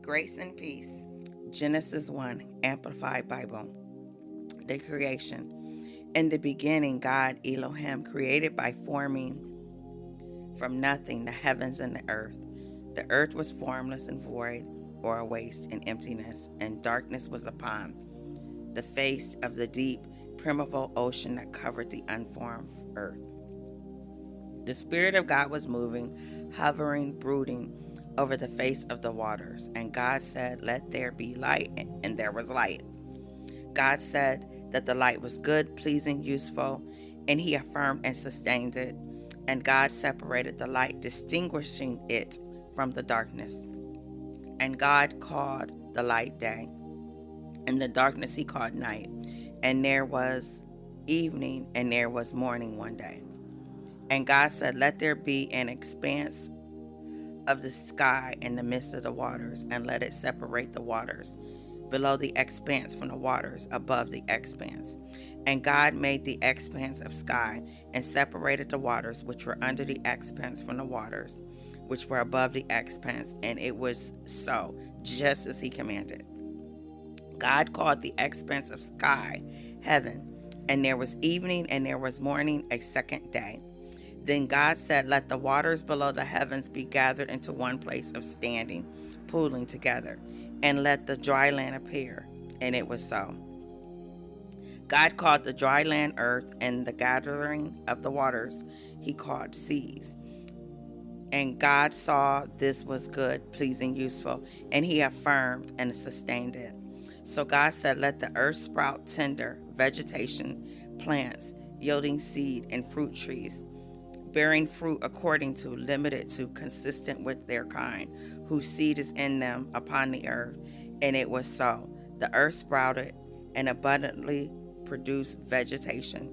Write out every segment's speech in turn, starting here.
Grace and peace. Genesis 1, Amplified Bible. The creation. In the beginning, God, Elohim, created by forming from nothing the heavens and the earth. The earth was formless and void, or a waste and emptiness, and darkness was upon the face of the deep, primeval ocean that covered the unformed earth. The Spirit of God was moving, hovering, brooding over the face of the waters. And God said, "Let there be light," and there was light. God said that the light was good, pleasing, useful, and He affirmed and sustained it. And God separated the light, distinguishing it from the darkness. And God called the light day, and the darkness He called night. And there was evening, and there was morning one day. And God said, "Let there be an expanse of the sky in the midst of the waters, and let it separate the waters below the expanse from the waters above the expanse." And God made the expanse of sky, and separated the waters which were under the expanse from the waters which were above the expanse. And it was so, just as He commanded. God called the expanse of sky heaven. And there was evening, and there was morning, a second day. Then God said, "Let the waters below the heavens be gathered into one place of standing, pooling together, and let the dry land appear." And it was so. God called the dry land earth, and the gathering of the waters He called seas. And God saw this was good, pleasing, useful, and He affirmed and sustained it. So God said, "Let the earth sprout tender vegetation, plants, yielding seed, and fruit trees, bearing fruit according to, limited to, consistent with their kind, whose seed is in them upon the earth." And it was so. The earth sprouted and abundantly produced vegetation,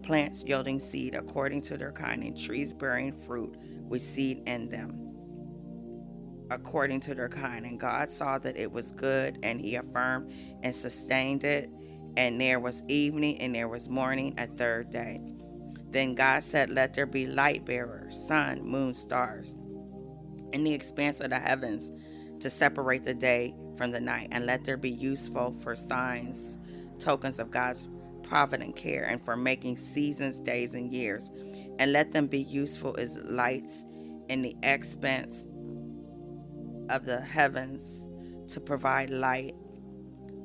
plants yielding seed according to their kind, and trees bearing fruit with seed in them according to their kind. And God saw that it was good, and He affirmed and sustained it. And there was evening, and there was morning, a third day. Then God said, "Let there be light bearers, sun, moon, stars, in the expanse of the heavens, to separate the day from the night. And let there be useful for signs, tokens of God's provident care, and for making seasons, days, and years. And let them be useful as lights in the expanse of the heavens, to provide light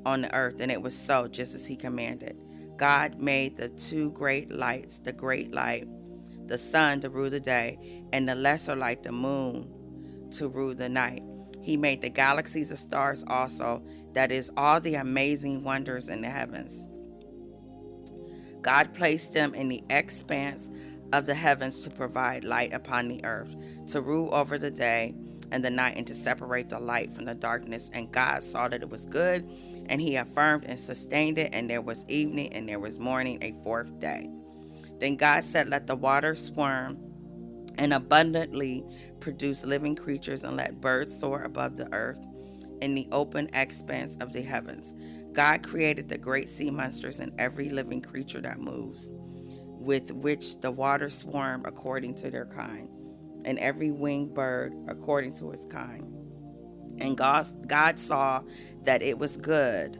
on the earth." And it was so, just as He commanded. God made the two great lights, the great light, the sun, to rule the day, and the lesser light, the moon, to rule the night. He made the galaxies of stars also, that is, all the amazing wonders in the heavens. God placed them in the expanse of the heavens to provide light upon the earth, to rule over the day and the night, and to separate the light from the darkness. And God saw that it was good, and He affirmed and sustained it. And there was evening, and there was morning, a fourth day. Then God said, "Let the waters swarm and abundantly produce living creatures, and let birds soar above the earth in the open expanse of the heavens." God created the great sea monsters and every living creature that moves, with which the waters swarm according to their kind, and every winged bird according to its kind. And God saw that it was good,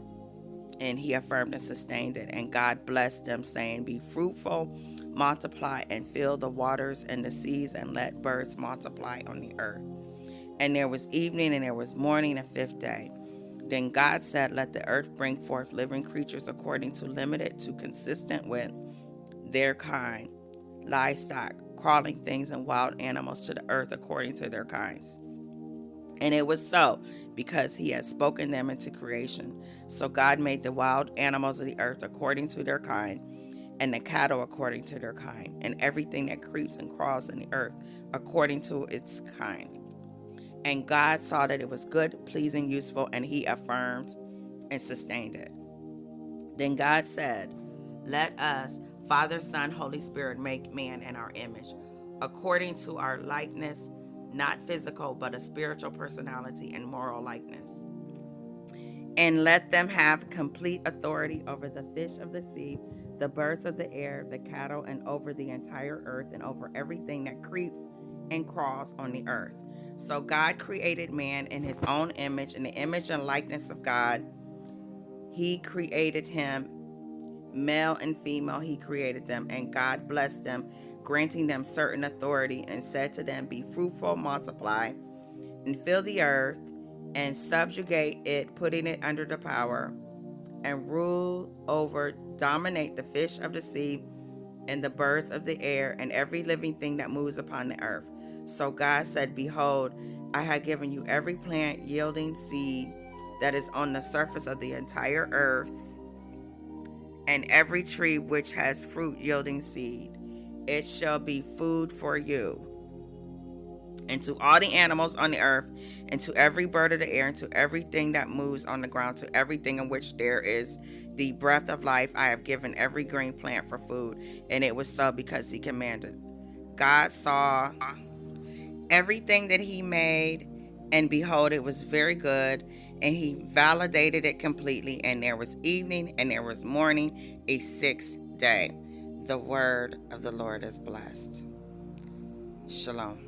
and He affirmed and sustained it. And God blessed them, saying, "Be fruitful, multiply, and fill the waters and the seas, and let birds multiply on the earth." And there was evening, and there was morning, a fifth day. Then God said, "Let the earth bring forth living creatures according to, limited to, consistent with their kind, livestock, crawling things, and wild animals to the earth according to their kinds." And it was so, because He had spoken them into creation. So God made the wild animals of the earth according to their kind, and the cattle according to their kind, and everything that creeps and crawls in the earth according to its kind. And God saw that it was good, pleasing, useful, and He affirmed and sustained it. Then God said, "Let us, Father, Son, Holy Spirit, make man in our image, according to our likeness, not physical, but a spiritual personality and moral likeness. And let them have complete authority over the fish of the sea, the birds of the air, the cattle, and over the entire earth, and over everything that creeps and crawls on the earth." So God created man in his own image, in the image and likeness of God. He created him, male and female, he created them, and God blessed them, granting them certain authority, and said to them, be fruitful, multiply, and fill the earth, and subjugate it, putting it under the power, and rule over, dominate the fish of the sea, and the birds of the air, and every living thing that moves upon the earth. So God said, behold, I have given you every plant yielding seed that is on the surface of the entire earth, and every tree which has fruit yielding seed. It shall be food for you, and to all the animals on the earth, and to every bird of the air, and to everything that moves on the ground, to everything in which there is the breath of life, I have given every green plant for food. And it was so, because he commanded. God saw everything that he made, and behold, it was very good, and he validated it completely. And there was evening, and there was morning, a sixth day. The word of the Lord is blessed. Shalom.